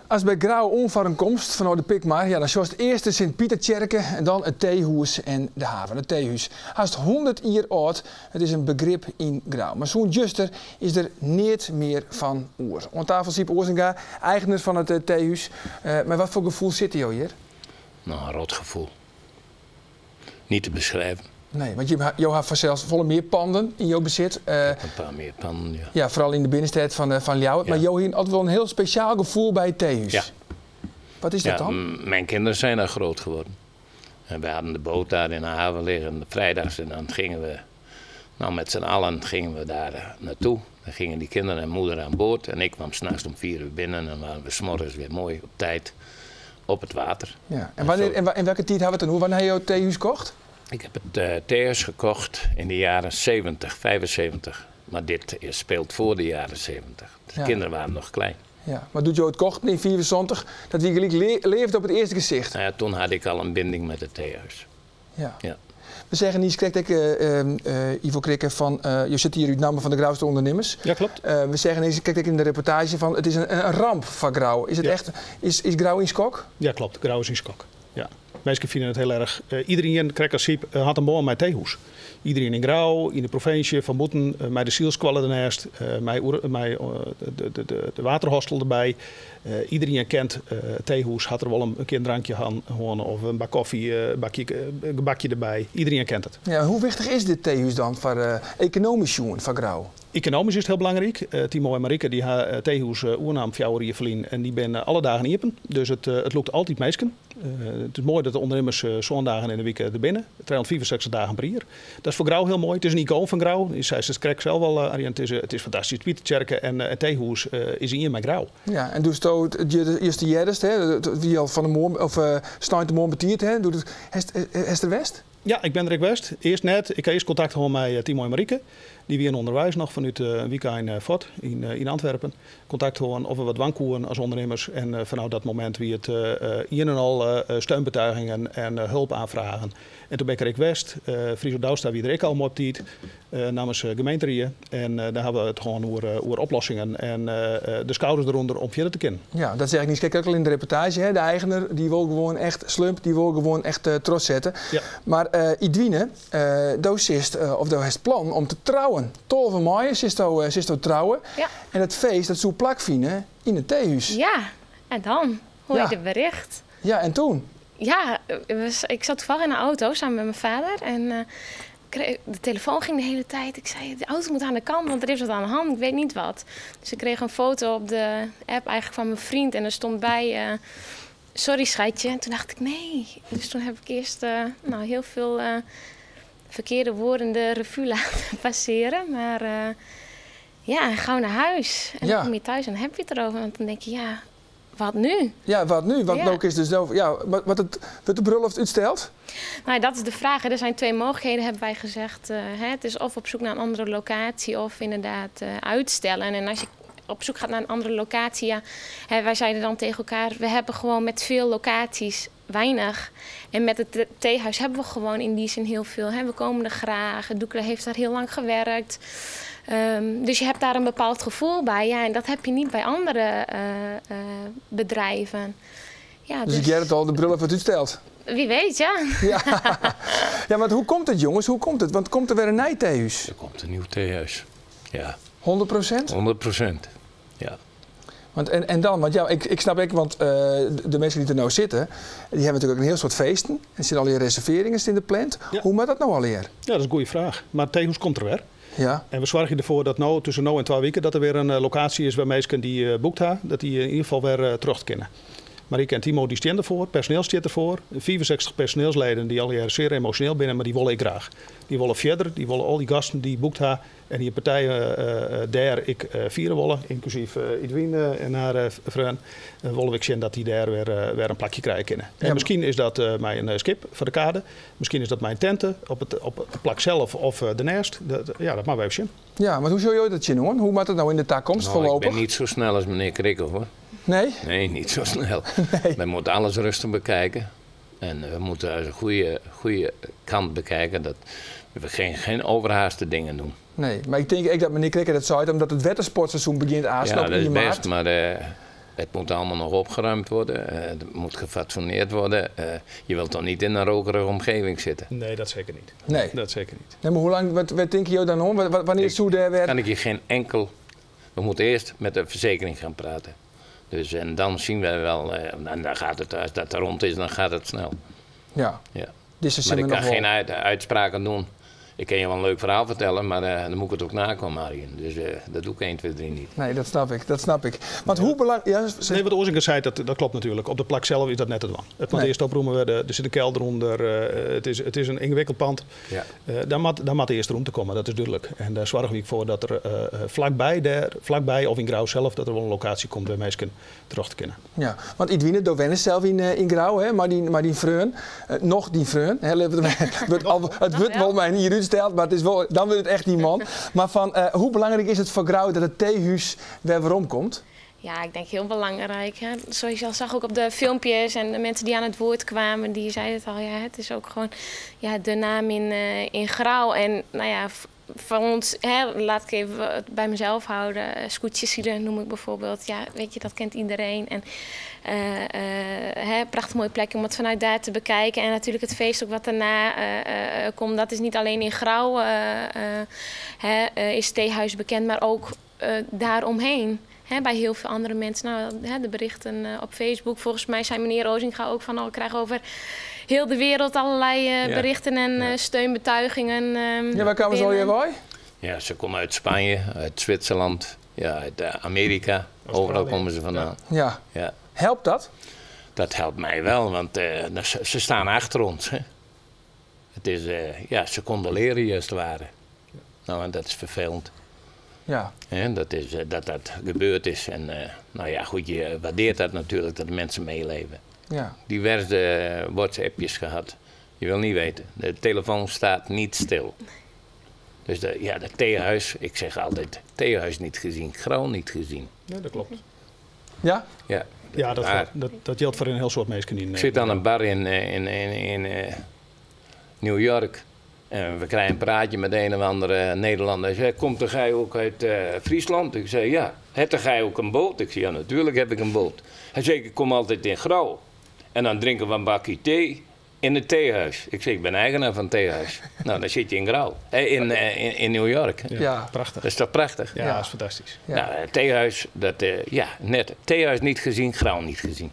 Als bij Grauw onvarenkomst vanuit de Pikmar, ja, dan zoals het eerste Sint-Pieterkerke en dan het theehuis en de haven. Het theehuis. Haast 100 jaar oud, het is een begrip in Grauw. Maar zo'n juster is er niet meer van oer. Aan tafel Siep Oorzinga, eigenaar van het theehuis. Maar wat voor gevoel zit hij hier? Nou, een rot gevoel. Niet te beschrijven. Nee, want je hebt vanzelfs volle meer panden in jouw bezit. Een paar meer panden, ja. Ja, vooral in de binnenstad van Ljouwert. Ja. Maar jou heeft altijd wel een heel speciaal gevoel bij het theehuis. Ja. Wat is dat dan? Mijn kinderen zijn daar groot geworden. En we hadden de boot daar in de haven liggen, vrijdags. En dan gingen we, met z'n allen gingen we daar naartoe. Dan gingen die kinderen en moeder aan boord. En ik kwam s'nachts om 4 uur binnen. En dan waren we 's morgens weer mooi op tijd op het water. Ja. En welke tijd hebben we het dan? Wanneer heb je het theehuis gekocht? Ik heb het theehuis gekocht in de jaren 70, 75. Maar dit speelt voor de jaren 70. De kinderen waren nog klein. Ja, maar doet je het kocht in 74 dat wie gelijk leeft op het eerste gezicht? Nou ja, toen had ik al een binding met het theehuis. Ja. Ja. We zeggen niet, kijk, Ivo Krikke van, je zit hier uit naam van de Grauwste ondernemers. Ja, klopt. We zeggen eens, kijk in de reportage van, het is een ramp van Grauw. Is het echt, is Grauw in skok? Ja, klopt. Grauw is in skok. Ja. Mensen vinden het heel erg. Iedereen, Krikke had een boom met theehuis. Iedereen in Grauw, in de provincie, van Boeten, met de zielskwallen ernaast, de waterhostel erbij. Iedereen kent theehuis, had er wel een keer een drankje aan of een bak koffie, een bakje erbij. Iedereen kent het. Ja, hoe wichtig is dit theehuis dan voor economisch jongen van Grauw? Economisch is het heel belangrijk. Timo en Marike die hebben theehuis oernaam 4 jaar verliezen en die zijn alle dagen open. Dus het lukt altijd meisken. Het is mooi dat de ondernemers zondagen in de week er binnen. 365 dagen per jaar. Dat is voor Grauw heel mooi. Het is een icoon van Grauw. Zij ze krijgt zelf al, Arjen. Het is fantastisch. Pieterkerke en het theehuis is hier met Grauw. Ja, en dus de eerste jaren, wie al van de morgen of Stein de morgen betiert, hè? Doet het Hester West? Ja, ik ben er West. Eerst net. Ik heb eerst contact gehad met Timo en Marike. Die weer in onderwijs nog vanuit een week in Fort in Antwerpen. Contact gehad of we wat wankoeren als ondernemers. En vanuit dat moment wie het een en al steunbetuigingen en hulp aanvragen. En toen ben ik West, Friso Douwsta wie er ik al op tiet, namens gemeenterieën. En daar hebben we het gewoon over oplossingen en de schouders eronder om verder te kunnen. Ja, dat zeg ik niet. Kijk ook al in de reportage. Hè? De eigenaar die wil gewoon echt slump, die wil gewoon echt trots zetten. Ja. Maar Idwine, of dat heeft plan om te trouwen. 12 mei is het trouwen. Ja. En het feest dat zou plakvinden in het theehuis. Ja, en dan hoor je het bericht. Ja, en toen? Ja, ik zat toevallig in een auto samen met mijn vader. En de telefoon ging de hele tijd. Ik zei, de auto moet aan de kant, want er is wat aan de hand. Ik weet niet wat. Dus ik kreeg een foto op de app eigenlijk van mijn vriend. En er stond bij, sorry schatje. En toen dacht ik, nee. Dus toen heb ik eerst heel veel verkeerde woorden de revue laten passeren. Maar gauw naar huis. En dan kom je thuis en dan heb je het erover. Want dan denk je, ja, wat nu? Ja, wat nu? Want ook is dus zo, wordt de bruiloft uitsteld? Nou, dat is de vraag. Er zijn 2 mogelijkheden, hebben wij gezegd. Het is of op zoek naar een andere locatie of inderdaad uitstellen. En als je op zoek gaat naar een andere locatie, wij zeiden dan tegen elkaar, we hebben gewoon met veel locaties weinig. En met het theehuis hebben we gewoon in die zin heel veel. We komen er graag. Doekle heeft daar heel lang gewerkt. Dus je hebt daar een bepaald gevoel bij. Ja, en dat heb je niet bij andere bedrijven. Ja, dus ik jij het al, de bril wordt uitsteld. Wie weet, ja. Ja, maar hoe komt het, jongens? Hoe komt het? Want komt er weer een nijtheehuis? Er komt een nieuw theehuis, ja. 100%? 100%, ja. En dan, want ja, ik snap ik, want de mensen die er nou zitten, die hebben natuurlijk een heel soort feesten. Er zitten al je reserveringen in de plant. Ja. Hoe maakt dat nou alweer? Ja, dat is een goede vraag. Maar het theehuis komt er weer. Ja. En we zorgen ervoor dat tussen nu en 2 weken dat er weer een locatie is waar mensen die boekt hebben, dat die in ieder geval weer terug kunnen. Marieke en Timo die staan ervoor, personeel staat ervoor. 64 personeelsleden die al jaren zeer emotioneel binnen, maar die willen ik graag. Die willen verder, die willen al die gasten die boekt hebben en die partijen daar ik vieren willen, inclusief Idwine en haar vriend, willen we zien dat die daar weer een plakje krijgen kunnen. En misschien is dat mijn skip voor de kade, misschien is dat mijn tenten op het plak zelf of daarnaast. Dat mag we even zien. Ja, maar hoe zou je dat zien hoor? Hoe maakt het nou in de toekomst voorlopig? Ik ben niet zo snel als meneer Krikke hoor. Nee? Nee, niet zo snel. Nee. We moeten alles rustig bekijken. En we moeten uit een goede kant bekijken dat we geen overhaaste dingen doen. Nee, maar ik denk dat meneer Krikke dat zei, omdat het watersportseizoen begint aanslopen in maart. Ja, dat is best, maar Het moet allemaal nog opgeruimd worden. Het moet gefatsoeneerd worden. Je wilt toch niet in een rokerige omgeving zitten? Nee, dat zeker niet. Nee. Dat zeker niet. Nee, maar hoe lang, wat denk je dan om? Wanneer is het daar weer? Kan ik je geen enkel... We moeten eerst met de verzekering gaan praten. Dus, en dan zien we wel... en dan gaat het, als dat er rond is, dan gaat het snel. Ja. Ja. Dus Maar ik nog kan wel. geen uitspraken doen. Ik kan je wel een leuk verhaal vertellen, maar dan moet ik het ook nakomen, Arjen. Dus dat doe ik 1, 2, 3 niet. Nee, dat snap ik. Want hoe belangrijk... Ja, Nee, wat Ozinker zei, dat klopt natuurlijk. Op de plek zelf is dat net te doen. Het moet Nee. eerst oproemen, er zit een kelder onder. Het is een ingewikkeld pand. Ja. Daar moet eerst ruimte komen, dat is duidelijk. En daar zorgen we voor dat er vlakbij of in Grauw zelf, dat er wel een locatie komt waar mensen terug te kunnen. Ja, want Edwine Dowennis zelf in Grauw, hè, maar die vreun, nog die vreun. Hè, het wordt wel mij niet uitsteld, maar het is wel, dan wordt het echt die man. Maar hoe belangrijk is het voor Grauw dat het theehuis weer omkomt? Ja, ik denk heel belangrijk. Hè. Zoals je al zag ook op de filmpjes en de mensen die aan het woord kwamen, die zeiden het al. Ja, het is ook gewoon de naam in Grauw. En nou ja, voor ons, laat ik even het bij mezelf houden. Scootjesieden noem ik bijvoorbeeld. Ja, weet je, dat kent iedereen. En prachtig mooie plek om het vanuit daar te bekijken. En natuurlijk het feest ook wat daarna komt. Dat is niet alleen in Grauw is theehuis bekend, maar ook daaromheen. Bij heel veel andere mensen. Nou, de berichten op Facebook. Volgens mij zei meneer Ozinga ook van... ik krijg over heel de wereld allerlei berichten en steunbetuigingen. Waar kwamen ze al bij? Ja, ze komen uit Spanje, uit Zwitserland, uit Amerika. Overal komen ze vandaan. Ja. Ja. Helpt dat? Dat helpt mij wel, want ze staan achter ons. Hè. Het is, ze condoleren juist ware. Nou, en dat is vervelend. Ja. Dat gebeurd is. En nou ja, goed, je waardeert dat natuurlijk, dat de mensen meeleven. Ja. Diverse WhatsAppjes gehad. Je wil niet weten. De telefoon staat niet stil. Dus dat theehuis, ik zeg altijd, theehuis niet gezien, Grauw niet gezien. Ja, dat klopt. Ja? Ja, Ja, dat geldt voor een heel soort mensen. Ik zit aan een bar in New York. En we krijgen een praatje met een of andere Nederlander. Hij zei, komt er gij ook uit Friesland? Ik zei, ja. Heb gij ook een boot? Ik zei, ja, natuurlijk heb ik een boot. Hij zei, ik kom altijd in Grauw. En dan drinken we een bakje thee in het theehuis. Ik zei, ik ben eigenaar van het theehuis. Nou, dan zit je in Grauw. In New York. Ja. Prachtig. Dat is toch prachtig? Ja, dat is fantastisch. Ja. Nou, het theehuis, net. Theehuis niet gezien, Grauw niet gezien.